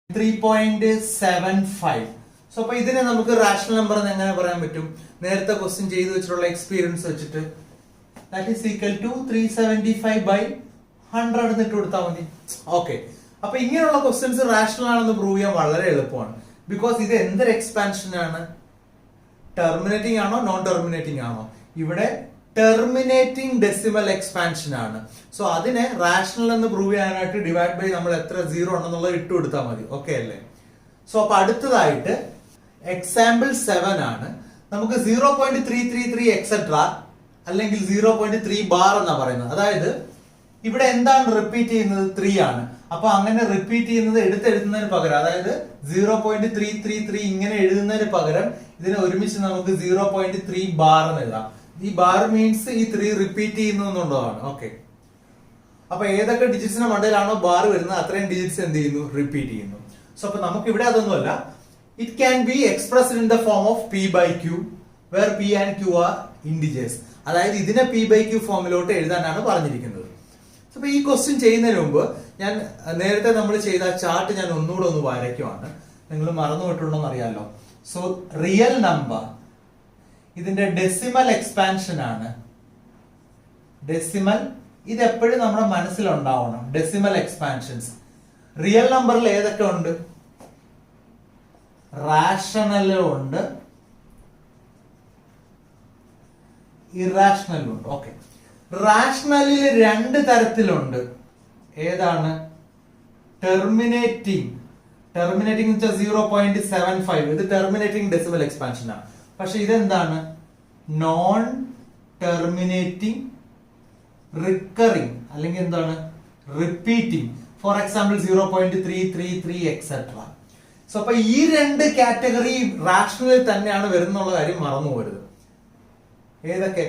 3.75. So അപ്പൊ ഇതിനെ നമുക്ക് റാഷണൽ നമ്പർ എന്ന് എങ്ങനെ പറയാൻ പറ്റും? നേരത്തെ ക്വസ്റ്റ്യൻ ചെയ്തു വെച്ചിട്ടുള്ള എക്സ്പീരിയൻസ് വെച്ചിട്ട് ദാറ്റ് ഈസ് ഈക്വൽ ടു 375/100 എന്നിട്ട് കൊടുത്താൽ മതി. ഓക്കെ, അപ്പൊ ഇങ്ങനെയുള്ള ക്വസ്റ്റ്യൻസ് റാഷണൽ ആണെന്ന് പ്രൂവ് ചെയ്യാൻ വളരെ എളുപ്പമാണ്. ബിക്കോസ് ഇത് എന്തൊരു എക്സ്പാൻഷൻ ആണ്? ടെർമിനേറ്റിംഗ് ആണോ നോൺ ടെർമിനേറ്റിംഗ് ആണോ? ഇവിടെ ടെർമിനേറ്റിംഗ് ഡെസിമൽ എക്സ്പാൻഷൻ ആണ്. സോ അതിനെ റാഷണൽ എന്ന് പ്രൂവ് ചെയ്യാനായിട്ട് ഡിവൈഡ് ബൈ നമ്മൾ എത്ര സീറോ ഉണ്ടെന്നുള്ളത് ഇട്ട് കൊടുത്താൽ മതി. ഓക്കെ അല്ലേ? സോ അപ്പൊ അടുത്തതായിട്ട് എക്സാമ്പിൾ 7 ആണ്. നമുക്ക് 0.333 എക്സെട്ര അല്ലെങ്കിൽ 0.3 ബാർ എന്നാ പറയുന്നത്. അതായത് ഇവിടെ എന്താണ് റിപ്പീറ്റ് ചെയ്യുന്നത്? 3 ആണ്. അപ്പൊ അങ്ങനെ റിപ്പീറ്റ് ചെയ്യുന്നത് എടുത്തെഴുതുന്നതിന് പകരം, അതായത് 0.333 ഇങ്ങനെ എഴുതുന്നതിന് പകരം ഇതിനെ ഒരുമിച്ച് നമുക്ക് 0.3 ബാർ എന്ന് എഴുതാം. ഈ ബാർ മീൻസ് ഈ 3 റിപ്പീറ്റ് ചെയ്യുന്നു എന്നുള്ളതാണ്. ഓക്കെ, അപ്പൊ ഏതൊക്കെ ഡിജിറ്റ്സിന്റെ മണ്ടയിലാണോ ബാർ വരുന്നത് അത്രയും ഡിജിറ്റ്സ് എന്ത് ചെയ്യുന്നു? റിപ്പീറ്റ് ചെയ്യുന്നു. സോ അപ്പൊ നമുക്ക് ഇവിടെ അതൊന്നുമല്ല. It can be expressed in the form of p/q where p and q are integers. അതായത് ഇതിനെ p/q ഫോമിലോട്ട് എഴുതാനാണ് പറഞ്ഞിരിക്കുന്നത്. അപ്പൊ ഈ ക്വസ്റ്റ്യൻ ചെയ്യുന്നതിന് മുമ്പ് ഞാൻ നേരത്തെ നമ്മൾ ചെയ്ത ചാർട്ട് ഞാൻ ഒന്നുകൂടെ ഒന്ന് വരയ്ക്കുവാണ്. നിങ്ങൾ മറന്നുപോയിട്ടുണ്ടോ എന്ന് അറിയാലോ. സോ റിയൽ നമ്പർ ഇതിന്റെ ഡെസിമൽ എക്സ്പാൻഷൻ ആണ്. ഡെസിമൽ ഇത് എപ്പോഴും നമ്മുടെ മനസ്സിലുണ്ടാവണം. ഡെസിമൽ എക്സ്പാൻഷൻസ് റിയൽ നമ്പറിൽ ഏതൊക്കെ ഉണ്ട്? റാഷണലും ഉണ്ട്, ഇറാഷണലും ഉണ്ട്. ഓക്കെ, റാഷണലിൽ രണ്ട് തരത്തിലുണ്ട്. ഏതാണ്? ടെർമിനേറ്റിംഗ്. ടെർമിനേറ്റിംഗ് എന്ന് വെച്ചാൽ 0.75. ഇത് ടെർമിനേറ്റിംഗ് ഡെസിമൽ എക്സ്പാൻഷൻ ആണ്. പക്ഷെ ഇതെന്താണ്? നോൺ ടെർമിനേറ്റിംഗ് റിക്കറിംഗ് അല്ലെങ്കിൽ എന്താണ്? Repeating. For example 0.333 etcetera. So അപ്പൊ ഈ രണ്ട് കാറ്റഗറി റാഷണലിൽ തന്നെയാണ് വരുന്നുള്ള കാര്യം മറന്നു പോരുത്. ഏതൊക്കെ?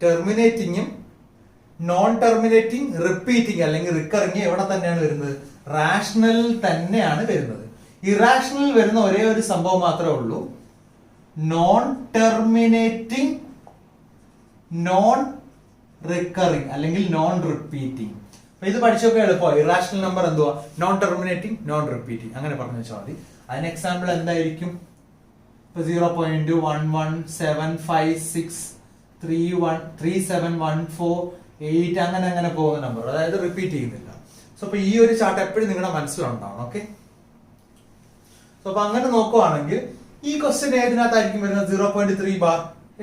ടെർമിനേറ്റിംഗും നോൺ ടെർമിനേറ്റിംഗ് റിപ്പീറ്റിംഗ് അല്ലെങ്കിൽ റിക്കറിംഗ് എവിടെ തന്നെയാണ് വരുന്നത്? റാഷണലിൽ തന്നെയാണ് വരുന്നത്. ഇറാഷണലിൽ വരുന്ന ഒരേ ഒരു സംഭവം മാത്രമേ ഉള്ളൂ, നോൺ ടെർമിനേറ്റിംഗ് നോൺ റിക്കറിംഗ് അല്ലെങ്കിൽ നോൺ റിപ്പീറ്റിംഗ്. അപ്പൊ ഇത് പഠിച്ചൊക്കെ എളുപ്പമാണ്. ഇറാഷണൽ നമ്പർ എന്തുവാ? Non terminating non repeating. അങ്ങനെ പറഞ്ഞു വെച്ചാൽ മതി. അതിന് എക്സാമ്പിൾ എന്തായിരിക്കും? ഇപ്പൊ 0.11756313714 അങ്ങനെ അങ്ങനെ പോകുന്ന നമ്പർ, അതായത് റിപ്പീറ്റ് ചെയ്യുന്നില്ല. സോ അപ്പൊ ഈ ഒരു ചാർട്ട് എപ്പോഴും നിങ്ങളുടെ മനസ്സിലുണ്ടാവും. ഓക്കെ, സോ അപ്പൊ അങ്ങനെ നോക്കുവാണെങ്കിൽ ഈ ക്വസ്റ്റ്യൻ ഏതിനകത്തായിരിക്കും വരുന്നത്? 0.3 ബാർ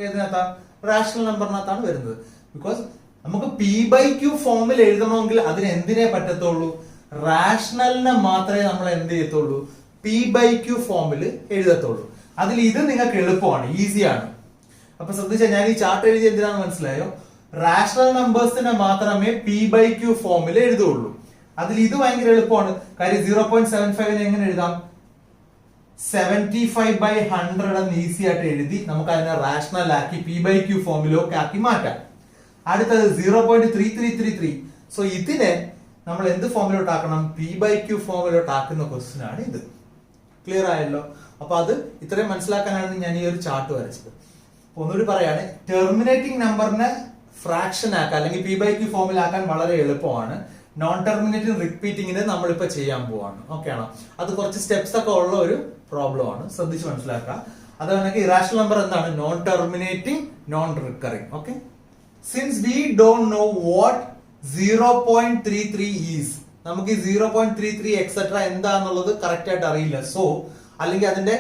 ഏതിനകത്താ? റാഷണൽ നമ്പറിനകത്താണ് വരുന്നത്. ബിക്കോസ് നമുക്ക് p/q ഫോമിൽ എഴുതണമെങ്കിൽ അതിന് എന്തിനേ പറ്റത്തുള്ളൂ? റാഷണലിനെ മാത്രമേ നമ്മൾ എന്ത് ചെയ്യത്തുള്ളൂ? p/q ഫോമിൽ എഴുതത്തുള്ളൂ. അതിൽ ഇത് നിങ്ങൾക്ക് എളുപ്പമാണ്, ഈസിയാണ്. അപ്പൊ ശ്രദ്ധിച്ചാൽ ഞാൻ ഈ ചാർട്ട് എഴുതി എന്തിനാന്ന് മനസ്സിലായോ? റാഷണൽ നമ്പേഴ്സിനെ മാത്രമേ p/q ഫോമിൽ എഴുതുള്ളൂ. അതിൽ ഇത് ഭയങ്കര എളുപ്പമാണ്. കാര്യം 0.75 എങ്ങനെ എഴുതാം? 75/100 എന്ന് ഈസി ആയിട്ട് എഴുതി നമുക്ക് അതിനെ റാഷണൽ ആക്കി p/q ഫോമിലൊക്കെ ആക്കി മാറ്റാം. അടുത്തത് 0.3333. സോ ഇതിനെ നമ്മൾ എന്ത് ഫോമിലോട്ട് ആക്കണം? p/q ഫോമിലോട്ട് ആക്കുന്ന ക്വസ്റ്റ്യൻ ആണ് ഇത്. ക്ലിയർ ആയല്ലോ? അപ്പൊ അത് ഇത്രയും മനസ്സിലാക്കാനാണ് ഞാൻ ഈ ഒരു ചാർട്ട് വരച്ചത്. ഒന്നുകൂടി പറയാണ്, ടെർമിനേറ്റിംഗ് നമ്പറിനെ ഫ്രാക്ഷൻ ആക്കാൻ അല്ലെങ്കിൽ p/q ഫോമിലാക്കാൻ വളരെ എളുപ്പമാണ്. നോൺ ടെർമിനേറ്റിംഗ് റിപ്പീറ്റിംഗിന് നമ്മളിപ്പോ ചെയ്യാൻ പോവാണ്. ഓക്കെ ആണോ? അത് കുറച്ച് സ്റ്റെപ്സ് ഒക്കെ ഉള്ള ഒരു പ്രോബ്ലം ആണ്, ശ്രദ്ധിച്ച് മനസ്സിലാക്കുക. അതാണെങ്കിൽ ഇറാഷണൽ നമ്പർ എന്താണ്? Non terminating non recurring. Okay, since we don't know what 0.33 is, നമുക്ക് ഈ 0.33 എക്സെട്ര എന്താന്നുള്ളത് കറക്റ്റ് ആയിട്ട് അറിയില്ല. സോ അല്ലെങ്കിൽ അതിന്റെ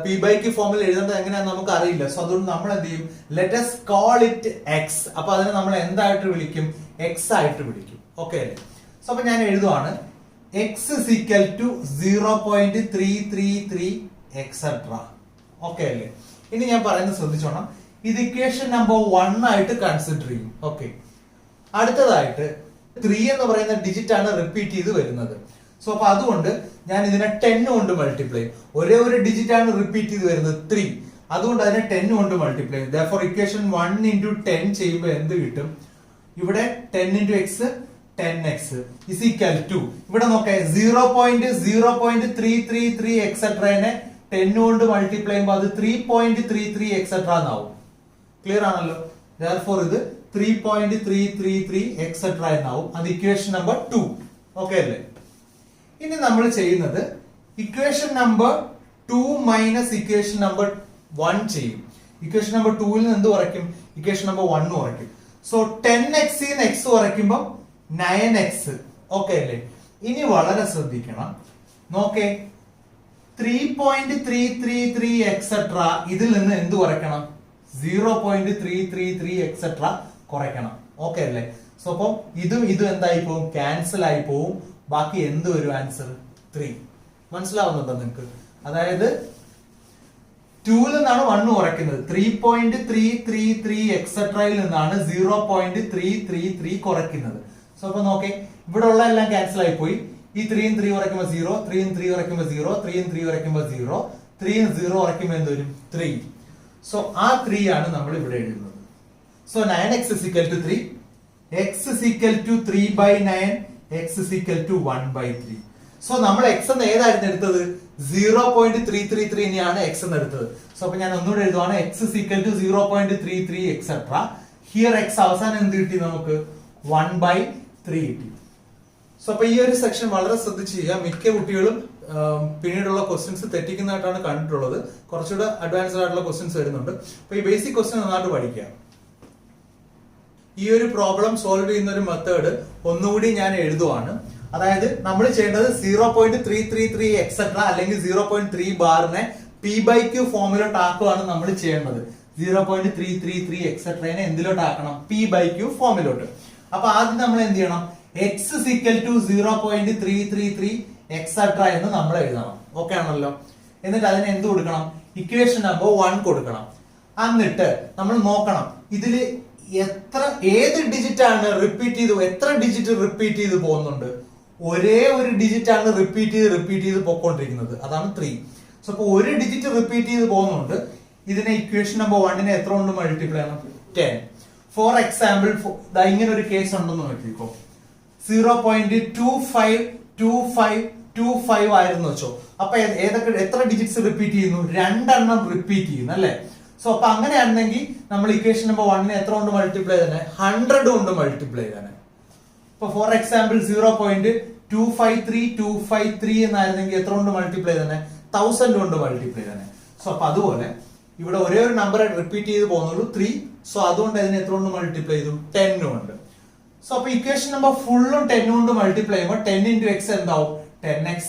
p/q ഫോമിൽ എഴുതേണ്ടത് എങ്ങനെയാണെന്ന് നമുക്ക് അറിയില്ല. സോ അതുകൊണ്ട് നമ്മൾ എന്ത് ചെയ്യും? Let us call it x. അപ്പൊ അതിനെ നമ്മൾ എന്തായിട്ട് വിളിക്കും? x ആയിട്ട് വിളിക്കും. ഓക്കെ അല്ലേ? സോ അപ്പൊ ഞാൻ എഴുതുവാണ് x is equal to 0.333 etcetera. Okay അല്ലേ? ഇനി ഞാൻ പറയുന്നത് ശ്രദ്ധിച്ചോണം. ഇത് ഇക്വേഷൻ നമ്പർ 1 ആയിട്ട് കൺസിഡർ ചെയ്യും. ഓക്കെ, അടുത്തതായിട്ട് 3 എന്ന് പറയുന്ന ഡിജിറ്റ് ആണ് റിപ്പീറ്റ് ചെയ്ത് വരുന്നത്. സോ അപ്പൊ അതുകൊണ്ട് ഞാൻ ഇതിനെ 10 കൊണ്ട് മൾട്ടിപ്ലൈ ചെയ്യും. ഒരേ ഒരു ഡിജിറ്റ് ആണ് റിപ്പീറ്റ് ചെയ്ത് വരുന്നത് 3. അതുകൊണ്ട് അതിനെ 10 കൊണ്ട് മൾട്ടിപ്ലൈ ചെയ്യും. Therefore ഇക്വേഷൻ 1 into 10 ചെയ്യുമ്പോൾ എന്ത് കിട്ടും? ഇവിടെ 10 into x 10x is equal to, ഇവിടെ നോക്കേ 0.0.333 എക്സെട്രനെ 10 കൊണ്ട് മൾട്ടിപ്ലൈ ചെയ്യുമ്പോൾ അത് 3.33 എക്സെട്ര എന്നാവും. ക്ലിയർ ആണല്ലോ? Therefore ഇത് 3.333 എക്സെട്ര എന്നാവും. അത് ഇക്വേഷൻ നമ്പർ 2. ഓക്കെ അല്ലേ? ഇനി നമ്മൾ ചെയ്യുന്നത് equation number 2 minus equation number 1 ചെയ്യും. ഇക്വേഷൻ നമ്പർ 2 ൽ നിന്ന് എന്ത് കുറയ്ക്കും? ഇക്വേഷൻ നമ്പർ 1 കുറയ്ക്കും. സോ 10x ന്ന് x കുറയ്ക്കുമ്പോൾ 9x. ഓക്കെ അല്ലേ? ഇനി വളരെ ശ്രദ്ധിക്കണം. നോക്കേ, 3.333 എക്സെട്ര ഇതിൽ നിന്ന് എന്ത് കുറയ്ക്കണം? 0.333 എക്സെട്ര കുറയ്ക്കണം. ഓക്കെ അല്ലേ? സോ അപ്പം ഇതും എന്തായി പോവും? ക്യാൻസൽ ആയി പോവും. ബാക്കി എന്ത് വരും ആൻസർ? 3. മനസ്സിലാവുന്നുണ്ടോ നിങ്ങൾക്ക്? അതായത് 2 ൽ നിന്നാണ് 1 കുറയ്ക്കുന്നത്. 3.333 എക്സെട്രയിൽ നിന്നാണ് 0.333 കുറയ്ക്കുന്നത്. സോ അപ്പൊ നോക്കേ, ഇവിടെ ഉള്ള എല്ലാം ക്യാൻസൽ ആയി പോയി. ഈ 3 3 കുറയ്ക്കുമ്പോൾ 0, 3 3 കുറയ്ക്കുമ്പോൾ 0, 3 3 കുറയ്ക്കുമ്പോൾ 0, 3 0 കുറയ്ക്കുമ്പോൾ എന്ത് വരും? 3. സോ ആ 3 ആണ് നമ്മൾ ഇവിടെ എഴുതുന്നത്. So 9x is equal to 3, x is equal to 3/9, x is equal to 1/3. So നമ്മൾ x എന്ന് ഏതായിരുന്നു എടുത്തത്? 0.333 നെയാണ് x എന്ന് എടുത്തത്. സോ അപ്പൊ ഞാൻ ഒന്നുകൂടെ എഴുതുവാണ്. x is equal to 0.33 etcetera. Here x അവസാനം എന്ത് കിട്ടി നമുക്ക്? 1/3 കിട്ടി. സോ അപ്പൊ ഈ ഒരു സെക്ഷൻ വളരെ ശ്രദ്ധിച്ച് ചെയ്യുക. മിക്ക കുട്ടികളും പിന്നീടുള്ള ക്വസ്റ്റ്യൻസ് തെറ്റിക്കുന്നതായിട്ടാണ് കണ്ടിട്ടുള്ളത്. കുറച്ചുകൂടെ അഡ്വാൻസ്ഡ് ആയിട്ടുള്ള ക്വസ്റ്റ്യൻസ് വരുന്നുണ്ട്. അപ്പൊ ഈ ബേസിക് ക്വസ്റ്റ്യൻ നന്നായിട്ട് പഠിക്കുക. ഈ ഒരു പ്രോബ്ലം സോൾവ് ചെയ്യുന്ന ഒരു മെത്തേഡ് ഒന്നുകൂടി ഞാൻ എഴുതുവാണ്. അതായത് നമ്മൾ ചെയ്യേണ്ടത് 0.333 എക്സെട്ര അല്ലെങ്കിൽ 0.3 ബാറിനെ p/q ഫോമിലോട്ട് ആക്കുകയാണ് നമ്മൾ ചെയ്യേണ്ടത്. 0.333 എക്സെട്രനെ എന്തിലോട്ട് ആക്കണം? p/q ഫോമിലോട്ട്. അപ്പൊ ആദ്യം നമ്മൾ എന്ത് ചെയ്യണം? x is equal to 0.333 etcetera എന്ന് നമ്മൾ എഴുതണം. ഓക്കെ ആണല്ലോ? എന്നിട്ട് അതിന് എന്ത് കൊടുക്കണം? ഇക്വേഷൻ നമ്പർ 1 കൊടുക്കണം. എന്നിട്ട് നമ്മൾ നോക്കണം ഇതില് ഏത് ഡിജിറ്റ് ആണ് റിപ്പീറ്റ് ചെയ്ത്, എത്ര ഡിജിറ്റ് റിപ്പീറ്റ് ചെയ്ത് പോകുന്നുണ്ട്? ഒരേ ഒരു ഡിജിറ്റ് ആണ് റിപ്പീറ്റ് ചെയ്ത് പോയിക്കൊണ്ടിരിക്കുന്നത്. അതാണ് 3. സോ അപ്പൊ ഒരു ഡിജിറ്റ് റിപ്പീറ്റ് ചെയ്ത് പോകുന്നുണ്ട്. ഇതിനെ ഇക്വേഷൻ നമ്പർ 1 എത്ര കൊണ്ട് മൾട്ടിപ്ലൈ ചെയ്യണം? 10. ഫോർ എക്സാമ്പിൾ ഇങ്ങനെ ഒരു കേസ് ഉണ്ടെന്ന് നോക്കിക്കോ. 0.252525 ആയിരുന്നു വെച്ചോ. അപ്പൊ എത്ര ഡിജിറ്റ്സ് റിപ്പീറ്റ് ചെയ്യുന്നു? 2 എണ്ണം റിപ്പീറ്റ് ചെയ്യുന്നു അല്ലെ? സോ അപ്പൊ അങ്ങനെയാണെങ്കിൽ നമ്മൾ ഇക്വേഷൻ നമ്പർ 1 എത്ര കൊണ്ട് മൾട്ടിപ്ലൈ ചെയ്തേ? 100 കൊണ്ട് മൾട്ടിപ്ലൈ ചെയ്തേ. ഇപ്പൊ ഫോർ എക്സാമ്പിൾ 0.253253 എന്നായിരുന്നെങ്കിൽ എത്ര കൊണ്ട് മൾട്ടിപ്ലൈ ചെയ്തേ? 1000 കൊണ്ട് മൾട്ടിപ്ലൈ ചെയ്തേ. സോ അപ്പൊ അതുപോലെ ഇവിടെ ഒരേ ഒരു നമ്പർ റിപ്പീറ്റ് ചെയ്ത് പോകുന്നുള്ളൂ 3. സോ അതുകൊണ്ട് അതിനെ എത്ര കൊണ്ട് മൾട്ടിപ്ലൈ ചെയ്തു? 10 കൊണ്ട്. സോ അപ്പൊ ഇക്വേഷൻ നമ്പർ ഫുള്ളും 10 കൊണ്ട് മൾട്ടിപ്ലൈ ചെയ്യുമ്പോൾ 10 into x എന്താവും? 10x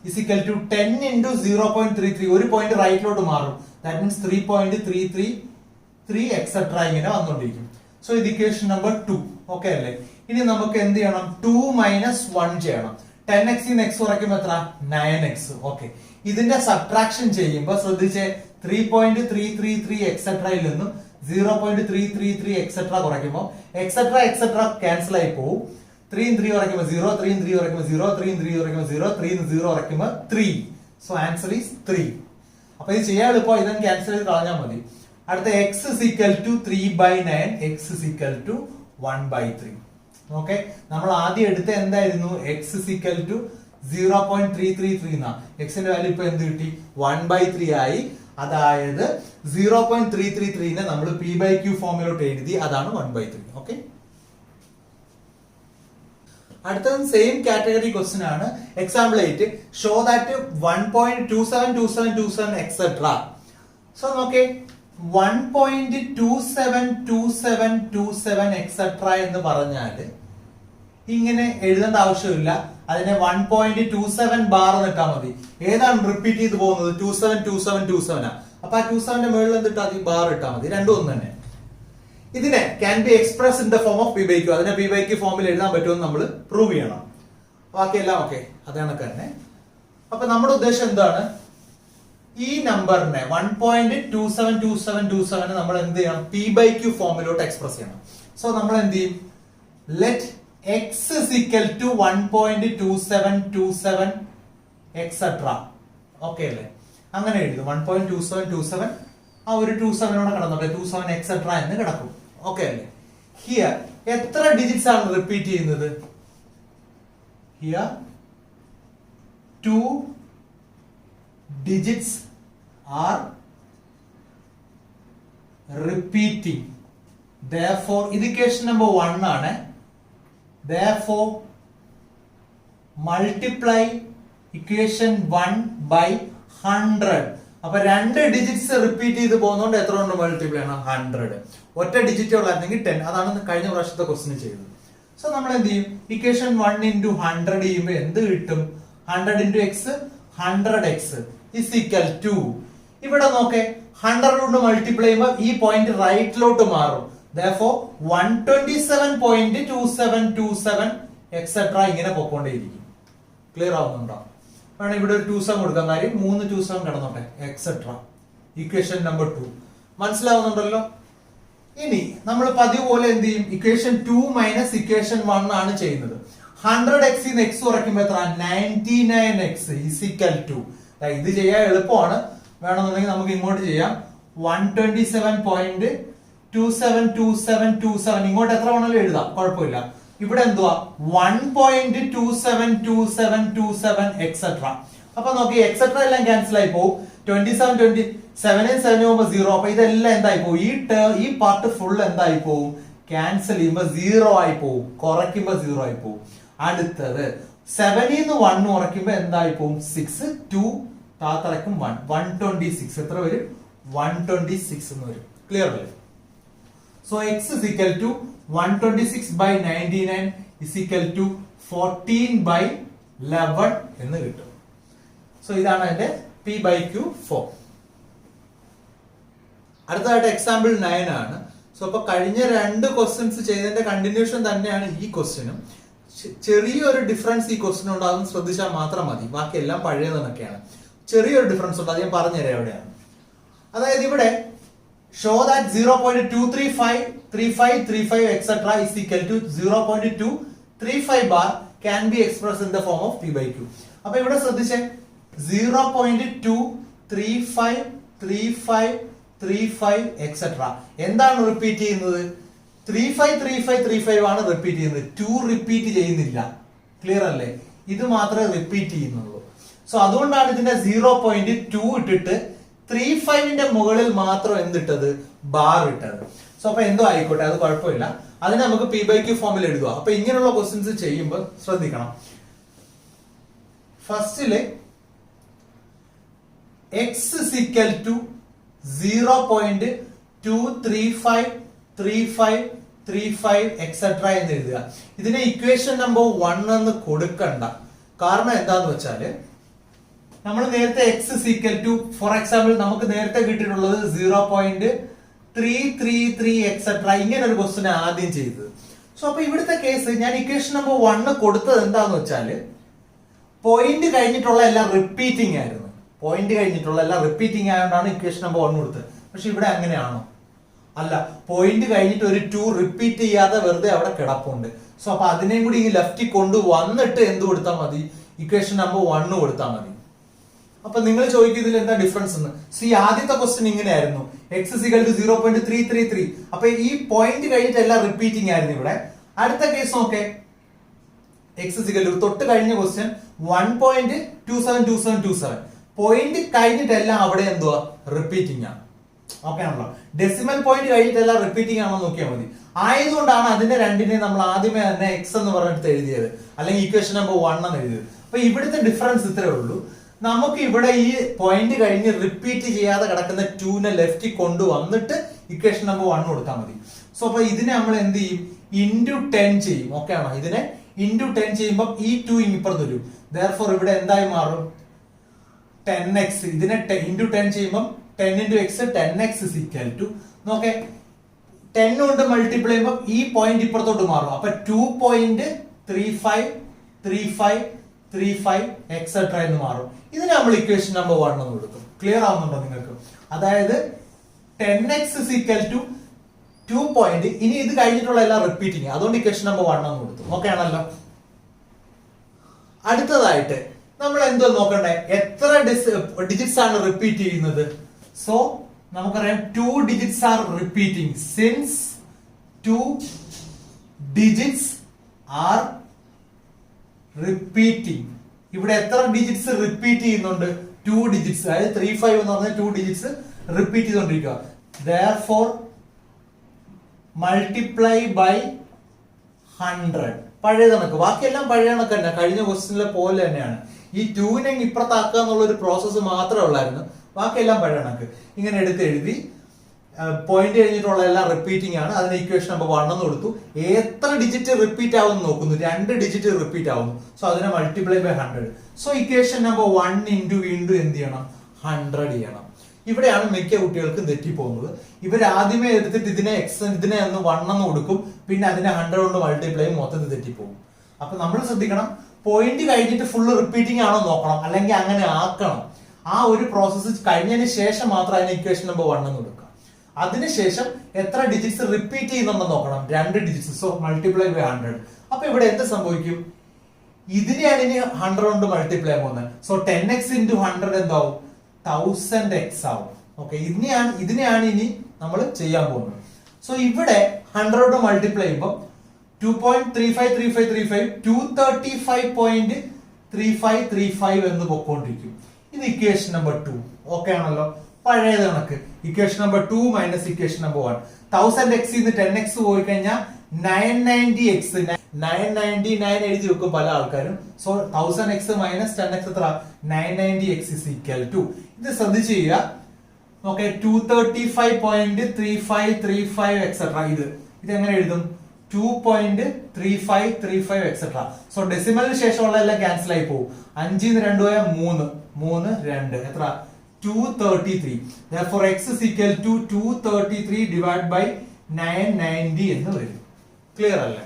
is equal to 10 into 0.33. ഒരു പോയിന്റ് റൈറ്റിലോട്ട് മാറും. ദാറ്റ് മീൻസ് 3.333 എക്സെട്ര ഇങ്ങനെ വന്നുകൊണ്ടിരിക്കും. സോ ഇത് ഇക്വേഷൻ നമ്പർ 2. ഓക്കെ അല്ലേ? ഇനി നമുക്ക് എന്ത് ചെയ്യണം? 2 മൈനസ് 1 ചെയ്യണം. 10x ന്ന് x കുറയ്ക്കുമ്പോൾ എത്ര? 9x. ഓക്കെ, ഇതിന്റെ സബ്ട്രാക്ഷൻ ചെയ്യുമ്പോൾ ശ്രദ്ധിച്ചേ, 3.333 എക്സെട്രയിൽ നിന്നും 0.333 എക്സെട്ര കുറയ്ക്കുമ്പോൾ എക്സെട്ര ക്യാൻസൽ ആയി പോകും. 3 3 കുറയ്ക്കുമ്പോൾ 0, 3 3 കുറയ്ക്കുമ്പോൾ 0, 3 3 കുറയ്ക്കുമ്പോൾ 0, 3 0 കുറയ്ക്കുമ്പോൾ 3. So answer is 3. അപ്പൊ ഇത് ചെയ്യാൻ എളുപ്പം, ഇതൊന്ന് ക്യാൻസൽ ചെയ്ത് കളഞ്ഞാൽ മതി. അടുത്ത x is equal to 3/9, x is equal to 1/3. Okay, നമ്മൾ ആദ്യം എടുത്ത എന്തായിരുന്നു? x is equal to 0.333 എന്നാ. x ന്റെ വാല്യൂ ഇപ്പൊ എന്ത് കിട്ടി? 1/3 ആയി. അതായത് 0.333 നെ നമ്മൾ p/q ഫോമിലോട്ട് എഴുതി. അതാണ് 1/3. ഓക്കെ, അടുത്തത് സെയിം കാറ്റഗറി ക്വസ്റ്റ്യൻ ആണ്. Example 8. Show that 1.272727 etcetera. So നോക്കേ, 1.272727 എക്സെട്ര എന്ന് പറഞ്ഞാല് ഇങ്ങനെ എഴുതേണ്ട ആവശ്യമില്ല. അതിനെ 1.27 ബാർ എന്നിട്ടാ മതി. ഏതാണ് റിപ്പീറ്റ് ചെയ്ത് പോകുന്നത്? 272727 ആ. അപ്പൊ ആ 27ന്റെ മുകളിൽ എന്തിട്ടാ മതി? ബാർ ഇട്ടാ മതി. രണ്ടും ഒന്ന് തന്നെ. ഇതിനെ can be express in the form of p/q. അതിനെ p/q ഫോമിൽ എഴുതാൻ പറ്റുമെന്ന് നമ്മൾ പ്രൂവ് ചെയ്യണം. ബാക്കിയെല്ലാം ഓക്കെ, അതാണ് തന്നെ. അപ്പൊ നമ്മുടെ ഉദ്ദേശം എന്താണ്? ഈ നമ്പറിനെ 1.272727 നമ്മൾ എന്ത് ചെയ്യണം? p/q ഫോമിലോട്ട് എക്സ്പ്രസ് ചെയ്യണം. സോ നമ്മൾ എന്ത് ചെയ്യും? Let x is equal to 1.2727 etcetera. Okay അല്ലേ? അങ്ങനെ എഴുതും. 1.2727 ആ ഒരു 27 കിടന്നോട്ടെ, 27 എക്സെട്ര എന്ന് കിടക്കും. ഓക്കെ അല്ലേ? ഹിയർ എത്ര ഡിജിറ്റ്സ് ആണ് റിപ്പീറ്റ് ചെയ്യുന്നത്? Here 2 digits are repeating. Therefore ഇത് ഇക്വേഷൻ നമ്പർ 1 ആണ്. Therefore multiply equation 1/100. അപ്പൊ 2 ഡിജിറ്റ്സ് റിപ്പീറ്റ് ചെയ്ത് പോകുന്നതുകൊണ്ട് എത്ര കൊണ്ട് മൾട്ടിപ്ലൈ ആണ്? 100. ഒറ്റ ഡിജിറ്റ് ഉള്ളായിരുന്നെങ്കിൽ 10. അതാണ് കഴിഞ്ഞ പ്രാവശ്യത്തെ ക്വസ്റ്റിന് ചെയ്തത്. സോ നമ്മൾ എന്ത് ചെയ്യും? ഇക്വേഷൻ 1 into 100 ചെയ്യുമ്പോൾ എന്ത് കിട്ടും? 100 into x 100x is equal to, ഇവിടെ നോക്കേ 100 കൊണ്ട് മൾട്ടിപ്ലൈ ചെയ്യുമ്പോൾ ഈ പോയിന്റ് റൈറ്റിലോട്ട് മാറും. Therefore 127.2727 എക്സെട്ര ഇങ്ങനെ പൊക്കോണ്ടേയിരിക്കും. ക്ലിയർ ആവുന്നുണ്ടോ? വേണം ഇവിടെ ഒരു 27 കൊടുക്കാൻ, കാര്യം 3 27 കിടന്നോട്ടെ എക്സെട്ര. Equation number 2 മനസ്സിലാവുന്നുണ്ടല്ലോ? ഇനി നമ്മൾ പതിവ് പോലെ എന്ത് ചെയ്യും? ഇക്വേഷൻ 2 മൈനസ് ഇക്വേഷൻ 1 ആണ് ചെയ്യുന്നത്. 100x ന്ന് x കുറയ്ക്കുമ്പോൾ എത്ര? 99x is equal to, ഇത് ചെയ്യാൻ എളുപ്പമാണ്, വേണമെന്നുണ്ടെങ്കിൽ നമുക്ക് ഇങ്ങോട്ട് ചെയ്യാം. 127.272727 ഇങ്ങോട്ട് എത്ര വേണമെങ്കിലും എഴുതാം, കുഴപ്പമില്ല. ഇവിടെ എന്തുവാ? 1.272727 എക്സെട്ര. അപ്പൊ നോക്കി എക്സെട്ര എല്ലാം ക്യാൻസൽ ആയി പോകും. 27 7 പോകുമ്പോ 0. അപ്പൊ ഇതെല്ലാം എന്തായി പോകും? ഈ പാർട്ട് ഫുൾ എന്തായി പോകും? ക്യാൻസൽ ചെയ്യുമ്പോ 0 ആയി പോകും, കുറയ്ക്കുമ്പോ 0 ആയി പോകും. അടുത്തത് 7 ന്ന് 1 കുറയ്ക്കുമ്പോ എന്തായി പോകും? 6 2 താത്തറക്കും 1 126. എത്ര വരും? 126 എന്ന് വരും. ക്ലിയർ അല്ലേ? So x is equal to 126/99 is equal to 14/11 എന്ന് കിട്ടും. സോ ഇതാണ് അതിന്റെ p/q 4. അടുത്തതായിട്ട് എക്സാമ്പിൾ 9 ആണ്. സോ അപ്പൊ കഴിഞ്ഞ 2 ക്വസ്റ്റ്യൻസ് ചെയ്തതിന്റെ കണ്ടിന്യൂഷൻ തന്നെയാണ് ഈ ക്വസ്റ്റ്യനും. ചെറിയൊരു ഡിഫറൻസ് ഈ ക്വസ്റ്റ്യൻ ഉണ്ടാകും, ശ്രദ്ധിച്ചാൽ മാത്രം മതി. ബാക്കി എല്ലാം പഴയതെന്നൊക്കെയാണ്. ചെറിയൊരു ഡിഫറൻസ് ഉണ്ട്, അത് ഞാൻ പറഞ്ഞുതരാം എവിടെയാണ്. അതായത് ഇവിടെ show that 0.2353535 etcetera is equal to 0.235 bar can be expressed in the form of p/q. അപ്പൊ ഇവിടെ ശ്രദ്ധിച്ചേ 0.2353535 എക്സെട്ര എന്താണ് റിപ്പീറ്റ് ചെയ്യുന്നത്? 353535 ആണ് റിപ്പീറ്റ് ചെയ്യുന്നത്, 2 റിപ്പീറ്റ് ചെയ്യുന്നില്ല. ക്ലിയർ അല്ലേ? ഇത് മാത്രമേ റിപ്പീറ്റ് ചെയ്യുന്നുള്ളൂ. സോ അതുകൊണ്ടാണ് ഇതിന്റെ 0.2 ഇട്ടിട്ട് 35ന്റെ മുകളിൽ മാത്രം എന്തിട്ടത്? ബാർ ഇട്ടത്. സോ അപ്പൊ എന്തോ ആയിക്കോട്ടെ, അത് കുഴപ്പമില്ല. അതിനെ നമുക്ക് p/q ഫോമിൽ എഴുതുക. അപ്പൊ ഇങ്ങനെയുള്ള ക്വസ്റ്റ്യൻസ് ചെയ്യുമ്പോൾ ശ്രദ്ധിക്കണം. ഫസ്റ്റില് x is equal to 0.2353535 etcetera എന്ന് എഴുതുക. ഇതിനെ ഇക്വേഷൻ നമ്പർ 1 എന്ന് കൊടുക്കണ്ട. കാരണം എന്താന്ന് വെച്ചാല് നമ്മൾ നേരത്തെ x is equal to, for example നമുക്ക് നേരത്തെ കിട്ടിയിട്ടുള്ളത് 0.333 എക്സെട്ര ഇങ്ങനെ ഒരു ക്വസ്റ്റ്യൻ ആദ്യം ചെയ്തത്. സോ അപ്പൊ ഇവിടുത്തെ കേസ് ഞാൻ ഇക്വേഷൻ നമ്പർ 1 കൊടുത്തത് എന്താന്ന് വെച്ചാല് പോയിന്റ് കഴിഞ്ഞിട്ടുള്ള എല്ലാം റിപ്പീറ്റിംഗ് ആയിരുന്നു. പോയിന്റ് കഴിഞ്ഞിട്ടുള്ള എല്ലാം റിപ്പീറ്റിംഗ് ആയതുകൊണ്ടാണ് ഇക്വേഷൻ നമ്പർ 1 കൊടുത്തത്. പക്ഷെ ഇവിടെ അങ്ങനെയാണോ? അല്ല, പോയിന്റ് കഴിഞ്ഞിട്ട് ഒരു 2 റിപ്പീറ്റ് ചെയ്യാതെ വെറുതെ അവിടെ കിടപ്പുണ്ട്. സോ അപ്പൊ അതിനെയും കൂടി ഈ ലെഫ്റ്റിൽ കൊണ്ടുവന്നിട്ട് എന്ത് കൊടുത്താൽ മതി? ഇക്വേഷൻ നമ്പർ 1 കൊടുത്താൽ മതി. അപ്പൊ നിങ്ങൾ ചോദിക്കും ഇതിൽ എന്താ ഡിഫറൻസ് എന്ന്. സി ആദ്യത്തെ ക്വസ്റ്റ്യൻ ഇങ്ങനെയായിരുന്നു, x is equal to 0.333. അപ്പൊ ഈ പോയിന്റ് കഴിഞ്ഞിട്ട് എല്ലാം റിപ്പീറ്റിംഗ് ആയിരുന്നു ഇവിടെ. അടുത്ത കേസ് നോക്കേ, x is equal to തൊട്ട് കഴിഞ്ഞ ക്വസ്റ്റ്യൻ 1.272727 പോയിന്റ് കഴിഞ്ഞിട്ടെല്ലാം അവിടെ എന്തുവാ? റിപ്പീറ്റിംഗ് ആണ്. ഓക്കെ ആണല്ലോ? ഡെസിമൽ പോയിന്റ് കഴിഞ്ഞിട്ടെല്ലാം റിപ്പീറ്റിംഗ് ആണോ നോക്കിയാൽ മതി. ആയതുകൊണ്ടാണ് അതിന്റെ രണ്ടിനെ നമ്മൾ ആദ്യമേ തന്നെ x എന്ന് പറഞ്ഞിട്ട് എഴുതിയത്, അല്ലെങ്കിൽ ഇക്വേഷൻ നമ്പർ 1 എന്ന് എഴുതിയത്. അപ്പൊ ഇവിടുത്തെ ഡിഫറൻസ് ഇത്രേ ഉള്ളൂ. നമുക്ക് ഇവിടെ ഈ പോയിന്റ് കഴിഞ്ഞ് റിപ്പീറ്റ് ചെയ്യാതെ കിടക്കുന്ന 2നെ ലെഫ്റ്റിൽ കൊണ്ടുവന്നിട്ട് ഇക്വേഷൻ നമ്പർ 1 കൊടുത്താൽ മതി. സോ അപ്പൊ ഇതിനെ നമ്മൾ എന്ത് ചെയ്യും? ഇൻറ്റു 10 ചെയ്യും. ഓക്കെ ആണോ? ഇതിനെ ഇൻറ്റു 10 ചെയ്യുമ്പോൾ ഈ 2 ഇപ്പുറത്ത് വരും. Therefore ഇവിടെ എന്തായി മാറും? 10x. ഇതിനെ ഇൻറ്റു 10 ചെയ്യുമ്പോൾ 10 into x 10x is equal to, നോക്കേ 10 കൊണ്ട് മൾട്ടിപ്ലൈ ചെയ്യുമ്പോൾ ഈ പോയിന്റ് ഇപ്പുറത്തോട്ട് മാറും. അപ്പൊ 2.353535 എക്സെട്ര എന്ന് മാറും. ഇതിനെ നമ്മൾ ഇക്വേഷൻ നമ്പർ 1 എന്ന് കൊടുക്കും. ക്ലിയർ ആവുന്നുണ്ടോ നിങ്ങൾക്ക്? അതായത് 10x is equal to 2 point. ഇനി ഇത് കഴിഞ്ഞിട്ടുള്ള എല്ലാം റിപ്പീറ്റിംഗ്, അതുകൊണ്ട് ഇക്വേഷൻ നമ്പർ 1 എന്ന് കൊടുത്തു. ഓക്കെ ആണല്ലോ? അടുത്തതായിട്ട് നമ്മൾ എന്തോ നോക്കണ്ടേ? എത്ര ഡിജിറ്റ്സ് ആണ് റിപ്പീറ്റ് ചെയ്യുന്നത്? സോ നമുക്കറിയാം 2 digits are repeating. Since 2 digits are repeating. ഇവിടെ എത്ര ഡിജിറ്റ്സ് റിപ്പീറ്റ് ചെയ്യുന്നുണ്ട്? 2 ഡിജിറ്റ്സ്. അതായത് 35 എന്ന് പറഞ്ഞാൽ 2 ഡിജിറ്റ്സ് റിപ്പീറ്റ് ചെയ്തുകൊണ്ടിരിക്കുക. Therefore multiply by 100. പഴയ കണക്ക്, ബാക്കിയെല്ലാം പഴയ കണക്ക് തന്നെ, കഴിഞ്ഞ ക്വസ്റ്റ്യനിലെ പോലെ തന്നെയാണ്. ഈ 2നെ ഇപ്പുറത്താക്കുക എന്നുള്ള ഒരു പ്രോസസ്സ് മാത്രമേ ഉള്ളായിരുന്നു. ബാക്കിയെല്ലാം പഴയ കണക്ക് ഇങ്ങനെ എടുത്ത് എഴുതി പോയിന്റ് കഴിഞ്ഞിട്ടുള്ള എല്ലാം റിപ്പീറ്റിംഗ് ആണ്. അതിന് ഇക്വേഷൻ നമ്പർ 1 എന്ന് കൊടുത്തു. എത്ര ഡിജിറ്റ് റിപ്പീറ്റ് ആവുമെന്ന് നോക്കുന്നു, 2 ഡിജിറ്റ് റിപ്പീറ്റ് ആവുന്നു. സോ അതിനെ multiply by 100. So equation number 1 into വീണ്ടും എന്ത് ചെയ്യണം, 100 ചെയ്യണം. ഇവിടെയാണ് മിക്ക കുട്ടികൾക്കും തെറ്റിപ്പോകുന്നത്. ഇവർ ആദ്യമേ എടുത്തിട്ട് ഇതിനെ ഇതിനെ 1 എന്ന് കൊടുക്കും, പിന്നെ അതിനെ 100 കൊണ്ട് മൾട്ടിപ്ലൈ മൊത്തത്തിൽ തെറ്റിപ്പോകും. അപ്പൊ നമ്മൾ ശ്രദ്ധിക്കണം, പോയിന്റ് കഴിഞ്ഞിട്ട് ഫുള്ള് റിപ്പീറ്റിംഗ് ആണോ നോക്കണം, അല്ലെങ്കിൽ അങ്ങനെ ആക്കണം. ആ ഒരു പ്രോസസ്സ് കഴിഞ്ഞതിന് ശേഷം മാത്രം അതിന് ഇക്വേഷൻ നമ്പർ 1 എന്ന് കൊടുക്കുക. അതിനുശേഷം എത്ര ഡിജിറ്റ്സ് റിപ്പീറ്റ് ചെയ്യുന്നുണ്ടെന്ന് നോക്കണം, 2 ഡിജിറ്റ്സ്. So multiply by 100. അപ്പൊ ഇവിടെ എന്ത് സംഭവിക്കും, ഇതിനെയാണ് ഇനി 100 കൊണ്ട് മൾട്ടിപ്ലൈ പോകുന്നത്. സോ 10x ഇൻറ്റു 100 എന്താവും, 1000x ആവും. ഓക്കെ, ഇതിനെയാണ് ഇനി നമ്മൾ ചെയ്യാൻ പോകുന്നത്. സോ ഇവിടെ 100 കൊണ്ട് മൾട്ടിപ്ലൈ ചെയ്യുമ്പോൾ 2.353535 235.3535 എന്ന് പൊക്കോണ്ടിരിക്കും. ഇത് ഇക്വേഷൻ നമ്പർ 2. ഓക്കെ ആണല്ലോ, പഴയത് കണക്ക്. Equation number 2 minus equation number 1. 1000x നിന്ന് 10x പോയി കഴിഞ്ഞാൽ 990x. 999 എഴുതി വെക്കും പല ആൾക്കാരും. സോ 1000x മൈനസ് 10x എത്ര, 990x ഇസ് ഈക്വൽ ടു, ഇത് ശ്രദ്ധിച്ച് ചെയ്യുക. Okay, 235.3535 etcetera. ഇത് എങ്ങനെ എഴുതും, 2.3535 എക്സെട്ര. സോ ഡെസിമലിന് ശേഷമുള്ള എല്ലാം ക്യാൻസൽ ആയി പോകും. 5 2 പോയാൽ 3 3 2 എത്ര, 233. Therefore x is equal to 233 divided by 990 എന്ന് വരും. ക്ലിയർ അല്ലേ?